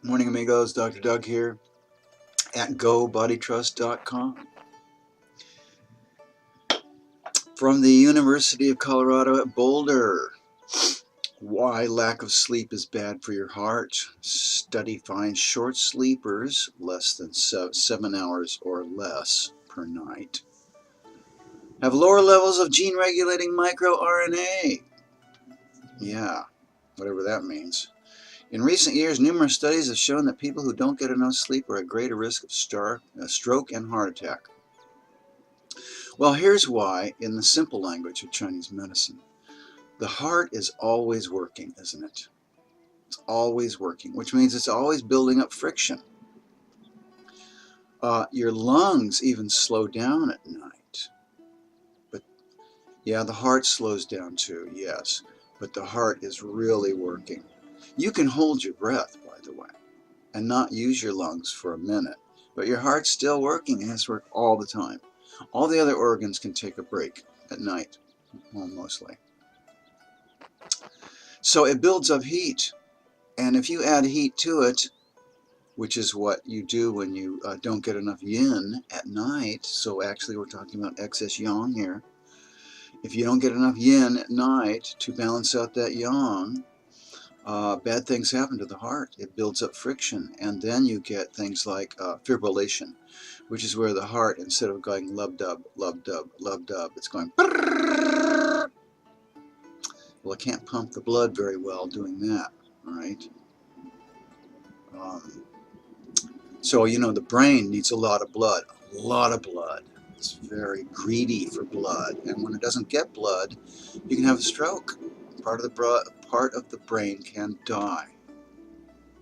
Morning amigos, Dr. Doug here at BodyTrust.com. From the University of Colorado at Boulder. Why lack of sleep is bad for your heart. Study finds short sleepers, less than 7 hours or less per night, have lower levels of gene-regulating microRNA. Yeah, whatever that means. In recent years, numerous studies have shown that people who don't get enough sleep are at greater risk of stroke and heart attack. Well, here's why in the simple language of Chinese medicine. The heart is always working, isn't it? It's always working, which means it's always building up friction. Your lungs even slow down at night. But yeah, the heart slows down too, yes. But the heart is really working. You can hold your breath, by the way, and not use your lungs for a minute. But your heart's still working. It has to work all the time. All the other organs can take a break at night, well, mostly. So it builds up heat. And if you add heat to it, which is what you do when you don't get enough yin at night, so actually we're talking about excess yang here. If you don't get enough yin at night to balance out that yang, bad things happen to the heart. It builds up friction, and then you get things like fibrillation, which is where the heart, instead of going lub-dub, lub-dub, lub-dub, it's going brrrr. Well, it can't pump the blood very well doing that, right? So, you know, the brain needs a lot of blood, It's very greedy for blood, and when it doesn't get blood, you can have a stroke. Part of the brain can die.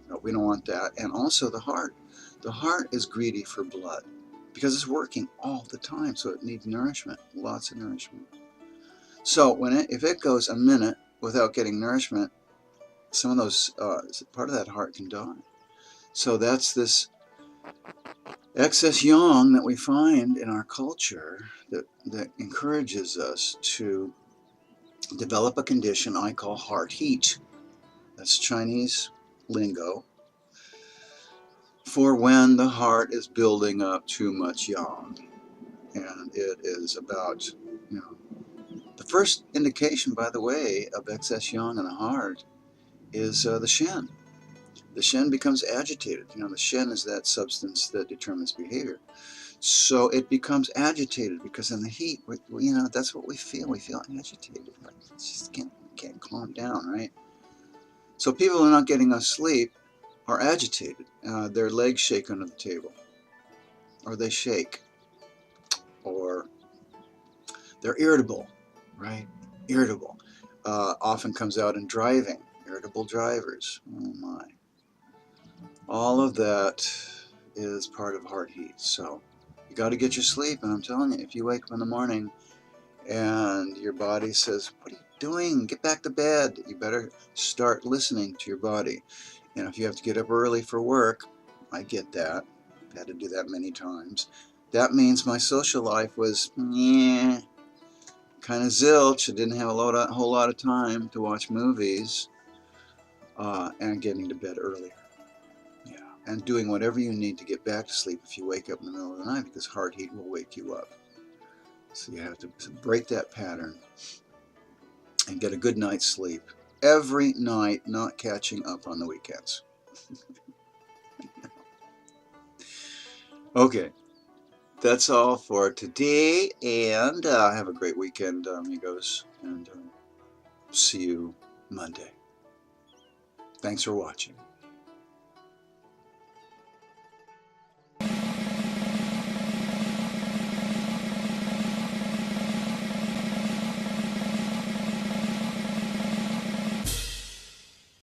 No, we don't want that. And also the heart. The heart is greedy for blood because it's working all the time, so it needs nourishment, lots of nourishment. So if it goes a minute without getting nourishment, some of those part of that heart can die. So that's this excess yang that we find in our culture that encourages us to develop a condition I call heart heat. That's Chinese lingo for when the heart is building up too much yang. And it is about, you know, the first indication, by the way, of excess yang in the heart is the shen. The shen becomes agitated. You know, the shen is that substance that determines behavior. So it becomes agitated because in the heat, you know, that's what we feel. We feel agitated. Right? It just can't calm down, right? So people who are not getting enough sleep are agitated. Their legs shake under the table, or they shake, or they're irritable, right? Irritable. Often comes out in driving. Irritable drivers. Oh my. All of that is part of heart heat. So you got to get your sleep, and I'm telling you, if you wake up in the morning and your body says, what are you doing? Get back to bed. You better start listening to your body. And if you have to get up early for work, I get that. I've had to do that many times. That means my social life was, kind of zilch. I didn't have a whole lot of time to watch movies, and getting to bed earlier. Yeah, and doing whatever you need to get back to sleep if you wake up in the middle of the night, because heart heat will wake you up. So you have to break that pattern and get a good night's sleep every night, not catching up on the weekends. Okay, that's all for today, and have a great weekend, amigos, and see you Monday. Thanks for watching.